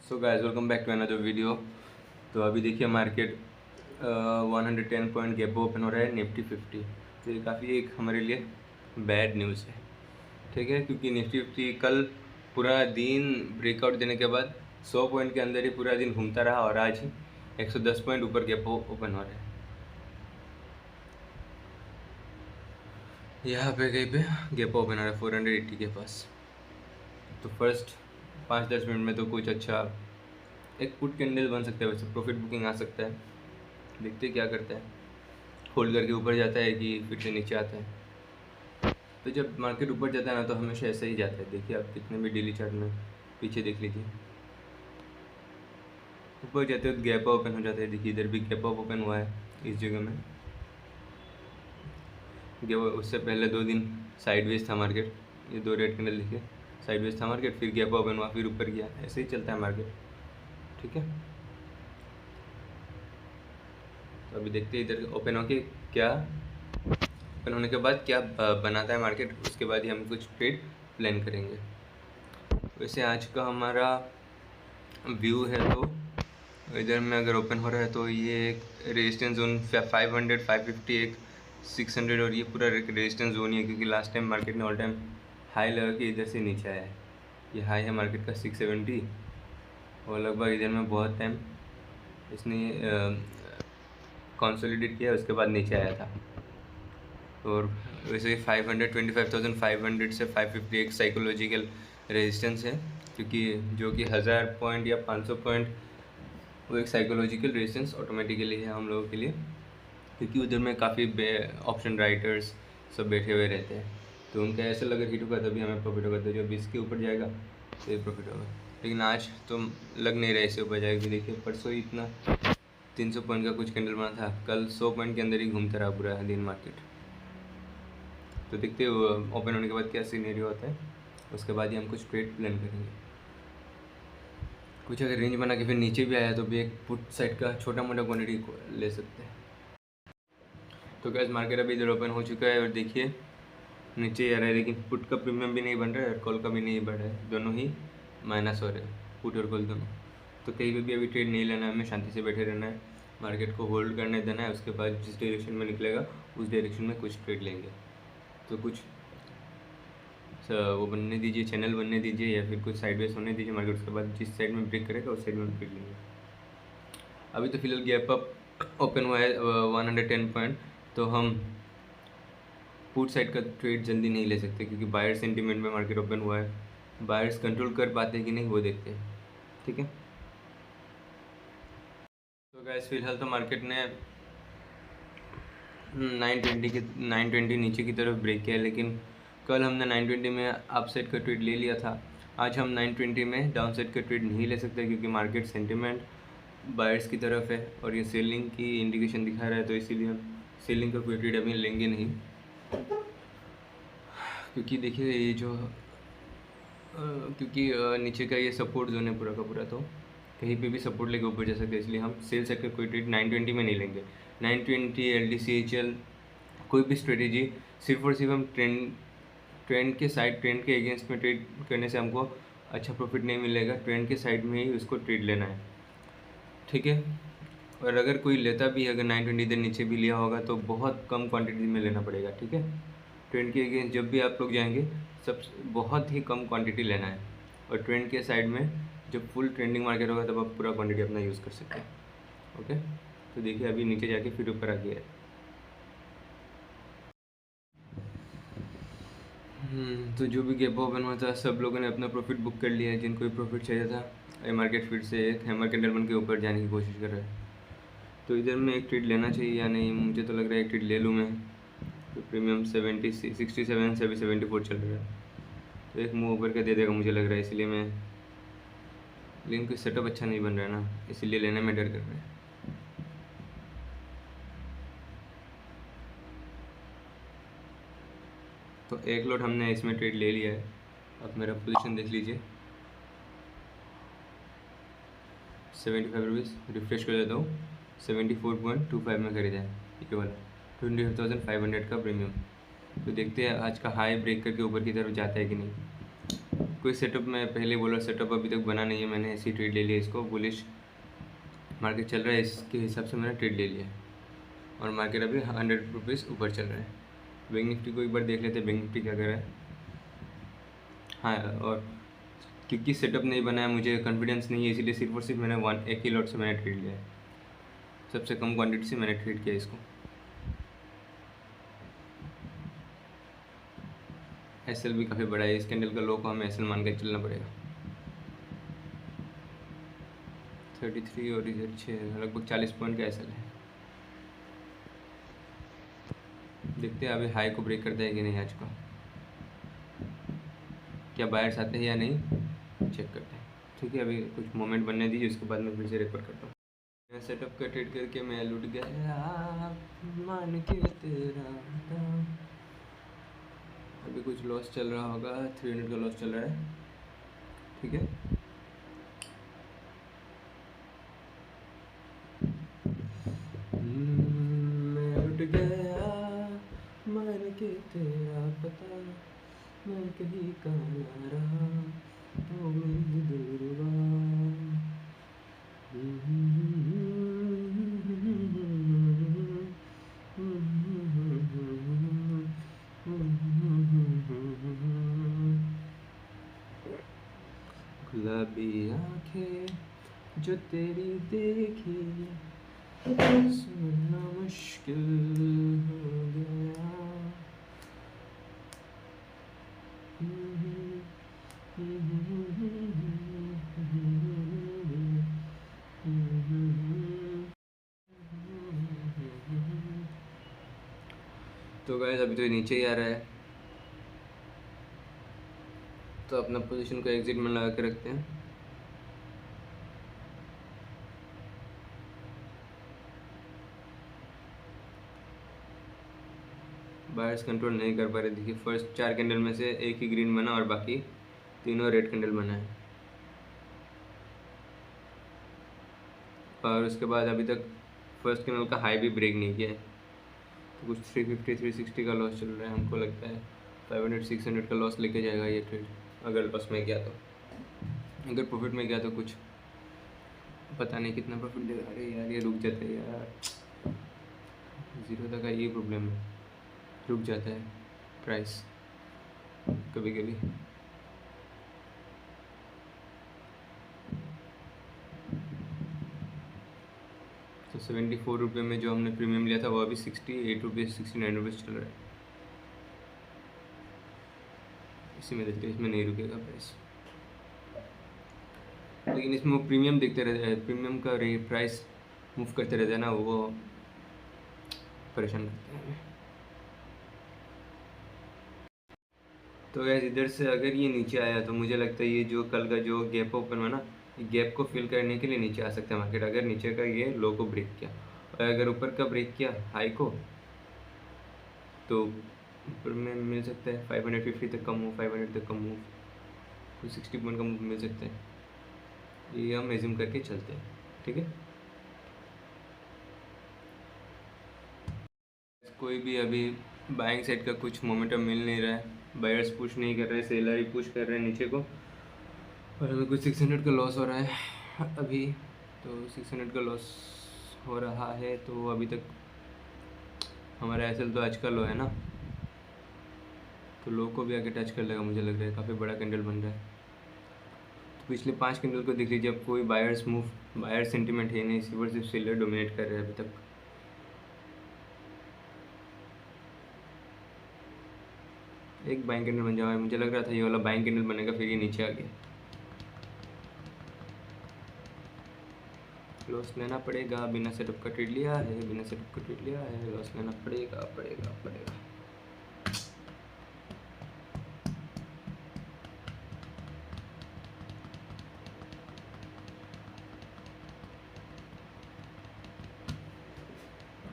So guys welcome back to another video. तो अभी देखिए मार्केट 110 पॉइंट गैप ओपन हो रहा है निफ्टी 50। तो ये काफ़ी एक हमारे लिए बैड न्यूज़ है, ठीक है, क्योंकि निफ्टी 50 कल पूरा दिन ब्रेकआउट देने के बाद 100 पॉइंट के अंदर ही पूरा दिन घूमता रहा और आज 110 पॉइंट ऊपर गैप ओपन हो रहा है। यहाँ पे कहीं पे गैप ओपन हो रहा है 480 के पास। तो फर्स्ट 5-10 मिनट में तो कुछ अच्छा एक पुट कैंडल बन सकता है, वैसे प्रॉफिट बुकिंग आ सकता है। देखते क्या करता है, होल्ड करके ऊपर जाता है कि फिर से नीचे आता है। तो जब मार्केट ऊपर जाता है ना तो हमेशा ऐसा ही जाता है। देखिए आप कितने भी डेली चार्ट में पीछे देख लीजिए, ऊपर जाते हो तो गैप ओपन हो जाता है। देखिए इधर भी गैप ओपन हुआ है इस जगह में। उससे पहले 2 दिन साइडवेज था मार्केट, ये 2 रेड कैंडल देखिए, साइडवेज था मार्केट, फिर गैप ओपन हुआ, फिर ऊपर गया। ऐसे ही चलता है मार्केट, ठीक है। तो अभी देखते हैं इधर ओपन होके क्या, ओपन होने के बाद क्या बनाता है मार्केट, उसके बाद ही हम कुछ ट्रेड प्लान करेंगे। वैसे आज का हमारा व्यू है तो इधर में अगर ओपन हो रहा है तो ये एक रेजिस्टेंस जोन 500, 550, एक 600 और ये पूरा रेजिस्टेंस जोन ही है, क्योंकि लास्ट टाइम मार्केट ने ऑल टाइम हाई लगा के इधर से नीचे आया है। ये हाई है मार्केट का 670 और लगभग इधर में बहुत टाइम इसने कंसोलिडेट किया, उसके बाद नीचे आया था। और वैसे 25,500 से 550 एक साइकोलॉजिकल रेजिस्टेंस है, क्योंकि जो कि 1000 पॉइंट या 500 पॉइंट वो एक साइकोलॉजिकल रेजिस्टेंस ऑटोमेटिकली है हम लोगों के लिए, क्योंकि उधर में काफ़ी ऑप्शन राइटर्स सब बैठे हुए रहते हैं। तो उनका ऐसा लगा हिट होगा तभी हमें प्रॉफिट होगा, तो जब इसके ऊपर जाएगा तो ये प्रॉफिट होगा। लेकिन आज तो लग नहीं रहा है इससे ऊपर जाएगा। देखिए परसों ही इतना 300 पॉइंट का कुछ कैंडल बना था, कल 100 पॉइंट के अंदर ही घूमता रहा पूरा दिन मार्केट। तो देखते ओपन होने के बाद क्या सीनेरियो होता है, उसके बाद ही हम कुछ ट्रेड प्लान करेंगे। कुछ अगर रेंज बना के फिर नीचे भी आया तो भी एक पुट साइड का छोटा मोटा क्वांटिटी ले सकते हैं। तो गैस मार्केट अभी इधर ओपन हो चुका है और देखिए नीचे आ रहा है, लेकिन पुट का प्रीमियम भी नहीं बन रहा है और कॉल का भी नहीं बढ़ रहा है, दोनों ही माइनस हो रहे हैं, पुट और कॉल दोनों। तो कहीं पे भी अभी ट्रेड नहीं लेना है, हमें शांति से बैठे रहना है, मार्केट को होल्ड करने देना है। उसके बाद जिस डायरेक्शन में निकलेगा उस डायरेक्शन में कुछ ट्रेड लेंगे। तो कुछ वो बनने दीजिए, चैनल बनने दीजिए या फिर कुछ साइडवेज होने दीजिए मार्केट। उसके बाद जिस साइड में ब्रेक करेगा उस साइड में ट्रेड लेंगे। अभी तो फिलहाल गैप अप ओपन हुआ है 110 पॉइंट, तो हम पुट साइड का ट्रेड जल्दी नहीं ले सकते, क्योंकि बायर सेंटीमेंट में मार्केट ओपन हुआ है। बायर्स कंट्रोल कर पाते हैं कि नहीं वो देखते हैं, ठीक है। तो गैस फिलहाल तो मार्केट ने 920 नीचे की तरफ ब्रेक किया है, लेकिन कल हमने 920 में अप साइड का ट्रेड ले लिया था। आज हम 920 में डाउन साइड का ट्रेड नहीं ले सकते, क्योंकि मार्केट सेंटीमेंट बायर्स की तरफ है और ये सेलिंग की इंडिकेशन दिखा रहा है। तो इसीलिए हम सेलिंग का कोई ट्रेड अभी लेंगे नहीं, क्योंकि देखिए ये जो क्योंकि नीचे का ये सपोर्ट जोन है पूरा का पूरा, तो कहीं पे भी सपोर्ट लेके ऊपर जा सकते हैं। इसलिए हम सेल सेट का कोई ट्रेड 920 में नहीं लेंगे। 920 LDCHL कोई भी स्ट्रेटेजी सिर्फ और सिर्फ हम ट्रेंड के साइड, ट्रेंड के अगेंस्ट में ट्रेड करने से हमको अच्छा प्रॉफिट नहीं मिलेगा। ट्रेंड के साइड में ही उसको ट्रेड लेना है, ठीक है। और अगर कोई लेता भी, अगर 920 दिन नीचे भी लिया होगा तो बहुत कम क्वांटिटी में लेना पड़ेगा, ठीक है। ट्रेंड के अगेंस्ट जब भी आप लोग जाएंगे सब बहुत ही कम क्वांटिटी लेना है, और ट्रेंड के साइड में जब फुल ट्रेंडिंग मार्केट होगा तब आप पूरा क्वांटिटी अपना यूज़ कर सकते हैं, ओके। तो देखिए अभी नीचे जाके फिर ऊपर आ गया है। तो जो भी गैप ओपन हुआ था सब लोगों ने अपना प्रॉफिट बुक कर लिया है, जिनको भी प्रॉफिट चाहिए था। ये मार्केट फिर से एक हैमर कैंडल बन के ऊपर जाने की कोशिश कर रहा है। तो इधर में एक ट्रेड लेना चाहिए या नहीं, मुझे तो लग रहा है एक ट्रेड ले लूँ मैं। तो प्रीमियम 67 से अभी 74 चल रहा है, तो एक मूव ऊपर के दे देगा मुझे लग रहा है, इसलिए मैं, लेकिन कोई सेटअप अच्छा नहीं बन रहा है ना, इसीलिए लेने में डर कर रहा है। तो एक लॉट हमने इसमें ट्रेड ले लिया है। अब मेरा पोजीशन देख लीजिए, 75 रुपीज़, रिफ्रेश कर देता हूँ, 74.25 में खरीदा है ये वाला 25,500 का प्रीमियम। तो देखते हैं आज का हाई ब्रेक करके ऊपर की तरफ जाता है कि नहीं। कोई सेटअप मैं पहले बोला, सेटअप अभी तक बना नहीं है, मैंने ऐसी ट्रेड ले लिया इसको। बुलिश मार्केट चल रहा है, इसके हिसाब से मैंने ट्रेड ले लिया है और मार्केट अभी 100 रुपीज़ ऊपर चल रहा है। बैंक निफ्टी को एक बार देख लेते हैं, बैंक निफ्टी क्या कर रहा है। हाँ, और क्योंकि सेटअप नहीं बनाया, मुझे कॉन्फिडेंस नहीं है, इसीलिए सिर्फ और सिर्फ मैंने एक ही लॉट से मैंने ट्रेड लिया है, सबसे कम क्वांटिटी से मैंने ट्रेड किया इसको। एसएल भी काफ़ी बड़ा है, इस कैंडल का लो को हमें एसएल मान के चलना पड़ेगा। 33 और इधर 6, लगभग 40 पॉइंट का एसएल है। देखते हैं अभी हाई को ब्रेक करता है कि नहीं आज का, क्या बायर्स आते हैं या नहीं, चेक करते हैं। ठीक है, अभी कुछ मोमेंट बनने दीजिए, उसके बाद मैं फिर से रिकॉर्ड करता हूँ। मैं सेटअप का ट्रेड करके मैं लूट गया मान के तेरा। अभी कुछ लॉस चल रहा होगा, 300 का लॉस चल रहा है। ठीक है, मैं लूट गया मान के तेरा पता, मैं कहीं का ना रहा तो मेरी दिलरुबा। गुलाबी आंखें जो तेरी देखी सुनना मुश्किल हो गया। तो गाइस अभी तो नीचे ही आ रहा है, तो अपना पोजीशन को एग्जिट में लगा के रखते हैं। बायर्स कंट्रोल नहीं कर पा रहे। देखिए फर्स्ट 4 कैंडल में से एक ही ग्रीन बना और बाकी तीनों रेड कैंडल बना है, और उसके बाद अभी तक फर्स्ट कैंडल का हाई भी ब्रेक नहीं किया है। तो कुछ 350 360 का लॉस चल रहा है, हमको लगता है 500 600 का लॉस लेके जाएगा ये ट्रेड। अगर लॉस में गया तो, अगर प्रॉफिट में गया तो कुछ पता नहीं कितना प्रॉफिट देगा। अरे यार ये रुक जाता है यार, 0 तक का ये प्रॉब्लम है, रुक जाता है प्राइस कभी कभी। तो 74 रुपये में जो हमने प्रीमियम लिया था वो अभी 68 रुपये 69 रुपये चल रहा है। इसी में देखते हैं, इसमें नहीं रुकेगा प्राइस, लेकिन इसमें वो प्रीमियम देखते रहते हैं, प्रीमियम का प्राइस मूव करते रहते हैं ना, वो परेशान करते हैं। तो गैस इधर से अगर ये नीचे आया तो मुझे लगता है ये जो कल का जो गैप ओपन हुआ ना, गैप को फिल करने के लिए नीचे आ सकता है मार्केट, अगर नीचे का ये लो को ब्रेक किया। और अगर ऊपर का ब्रेक किया हाई को, तो ऊपर में मिल सकता है 550 तक का मूव, 500 तक का मूव, तो 60 पॉइंट का मूव मिल सकता है। ये हम एज्यूम करके चलते हैं। ठीक है, कोई भी अभी बाइंग साइड का कुछ मोमेंटम मिल नहीं रहा है, बायर्स पुश नहीं कर रहे, सेलर ही पुश कर रहे हैं नीचे को, और हमें कुछ 600 का लॉस हो रहा है अभी। तो 600 का लॉस हो रहा है, तो अभी तक हमारा एसएल तो आज का लो है ना, तो लो को भी आगे टच कर लेगा मुझे लग रहा है। काफ़ी बड़ा कैंडल बन रहा है। तो पिछले 5 कैंडल को देख लीजिए, अब कोई बायर्स मूव, बायर सेंटीमेंट है नहीं, सिर्फ सेलर डोमिनेट कर रहे हैं अभी तक। एक बाइंग कैंडल बन जाएगा, मुझे लग रहा था ये वाला बाइंग कैंडल बनेगा, फिर ये नीचे आ गया। लॉस लेना पड़ेगा, बिना सेटअप का ट्रेड लिया है, बिना सेटअप का ट्रेड लिया है, लॉस लेना पड़ेगा पड़ेगा पड़ेगा।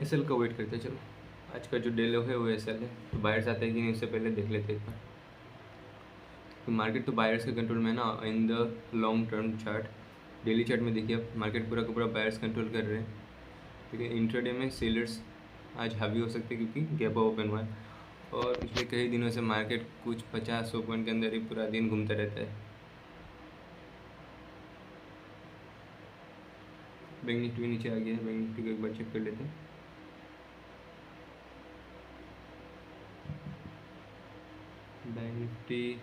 एसएल का वेट करते हैं। चलो आज का जो डे लो है वो एसएल है, तो बायर्स आते हैं कि नहीं उससे पहले देख लेते हैं एक बार। तो मार्केट तो बायर्स के कंट्रोल में है ना, in the long term chart, daily chart में देखिए आप मार्केट पूरा का पूरा बायर्स कंट्रोल कर रहे हैं। लेकिन इंट्राडे में सेलर्स आज हावी हो सकते हैं क्योंकि गैप ओपन हुआ है, और पिछले कई दिनों से मार्केट कुछ 50-100 पॉइंट के अंदर ही पूरा दिन घूमता रहता है। बैंक निफ्टी भी नीचे आ गया है, बैंक निफ्टी को एक बार चेक कर लेते हैं। बैंक निफ्टी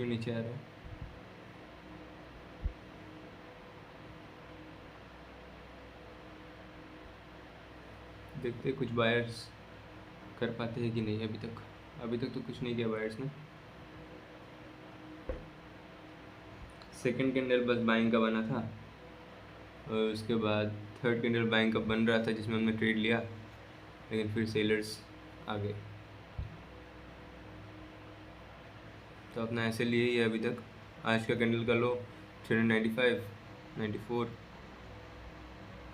नीचे आ रहा है। देखते हैं कुछ बायर्स कर पाते हैं कि नहीं। अभी तक तो कुछ नहीं किया बायर्स ने। सेकंड कैंडल बस बाइंग का बना था और उसके बाद थर्ड कैंडल बाइंग का बन रहा था जिसमें हमने ट्रेड लिया, लेकिन फिर सेलर्स आ गए। तो अपना ऐसे लिए ही है अभी तक। आज का कैंडल का लो 395, 94।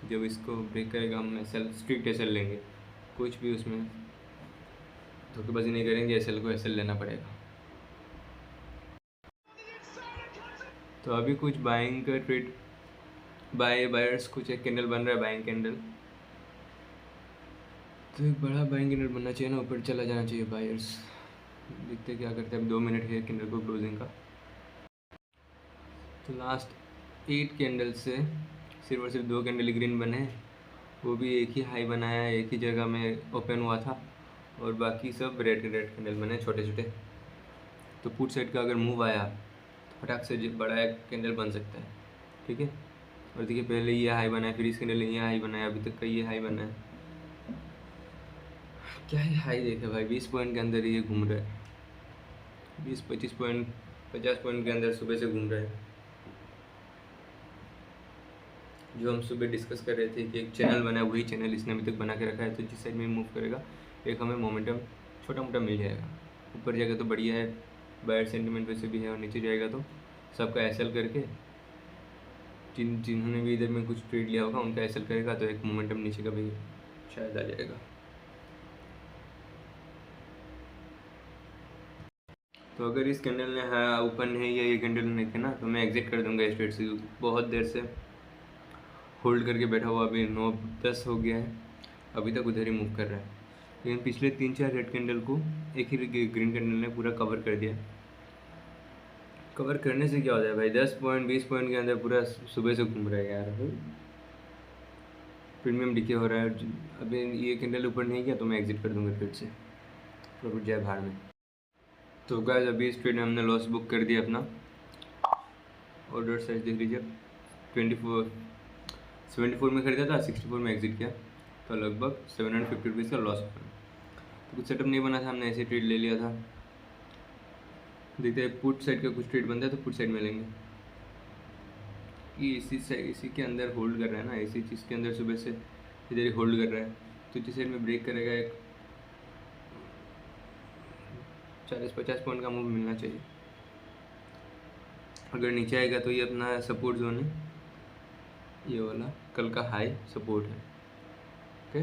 जब इसको ब्रेक करेगा हम एसएल, स्ट्रिक्ट एसएल लेंगे। कुछ भी उसमें धोखेबाजी नहीं करेंगे, एसएल को एसएल लेना पड़ेगा। तो अभी कुछ बाइंग का ट्रेड, बायर्स कुछ एक कैंडल बन रहा है, बाइंग कैंडल। तो एक बड़ा बाइंग कैंडल बनना चाहिए ना, ऊपर चला जाना चाहिए बायर्स। देखते क्या करते हैं। अब 2 मिनट है कैंडल को क्लोजिंग का। तो लास्ट 8 कैंडल से सिर्फ और सिर्फ 2 कैंडल ग्रीन बने, वो भी एक ही हाई बनाया, एक ही जगह में ओपन हुआ था, और बाकी सब रेड कैंडल बने छोटे छोटे। तो पुट साइड का अगर मूव आया तो फटाक से बड़ा एक कैंडल बन सकता है, ठीक है। और देखिए पहले ये हाई बनाया, फिर इस कैंडल ने ये हाई बनाया, अभी तक का ये हाई बना है। क्या है हाई देखे भाई, 20 पॉइंट के अंदर ये घूम रहा है, 20-25 पॉइंट 50 पॉइंट के अंदर सुबह से घूम रहा है। जो हम सुबह डिस्कस कर रहे थे कि एक चैनल बना है, वही चैनल इसने अभी तक बना के रखा है। तो जिस साइड में मूव करेगा एक हमें मोमेंटम छोटा मोटा मिल जाएगा। ऊपर जाएगा तो बढ़िया है, बायर सेंटीमेंट वैसे भी है, और नीचे जाएगा तो सबका एसएल करके, जिन्होंने भी इधर में कुछ ट्रेड लिया होगा उनका एसएल करेगा, तो एक मोमेंटम नीचे का भी शायद आ जाएगा। तो अगर इस कैंडल ने हाँ ओपन है या ये कैंडल ने है ना, तो मैं एग्जिट कर दूंगा इस ट्रेड से। बहुत देर से होल्ड करके बैठा हुआ, अभी 9:10 हो गया है, अभी तक उधर ही मूव कर रहा है। लेकिन पिछले 3-4 रेड कैंडल को एक ही ग्रीन कैंडल ने पूरा कवर कर दिया। कवर करने से क्या होता है भाई, 10 पॉइंट 20 पॉइंट के अंदर पूरा सुबह से घूम रहा है यार। प्रीमियम डिके हो रहा है। अभी ये कैंडल ऊपर नहीं किया तो मैं एग्जिट कर दूंगा ट्रेड से, प्रॉफिट जाए बाहर में। तो गाइस अभी इस ट्रेड में हमने लॉस बुक कर दिया अपना। ऑर्डर साइज देख लीजिए, 74 में खरीदा था, 64 में एग्जिट किया, तो लगभग 750 रुपीज़ का लॉस हुआ। तो कुछ सेटअप नहीं बना था, हमने ऐसे ट्रेड ले लिया था। देखते हैं पुट साइड का कुछ ट्रेड बनता है तो पुट साइड में लेंगे। कि इसी के अंदर होल्ड कर रहा है ना, इसी चीज़ के अंदर सुबह से इधर ही होल्ड कर रहा है, तो इसी साइड में ब्रेक करेगा, एक 40-50 पॉइंट का मूव मिलना चाहिए। अगर नीचे आएगा तो ये अपना सपोर्ट जोन है, ये वाला कल का हाई सपोर्ट है, ओके।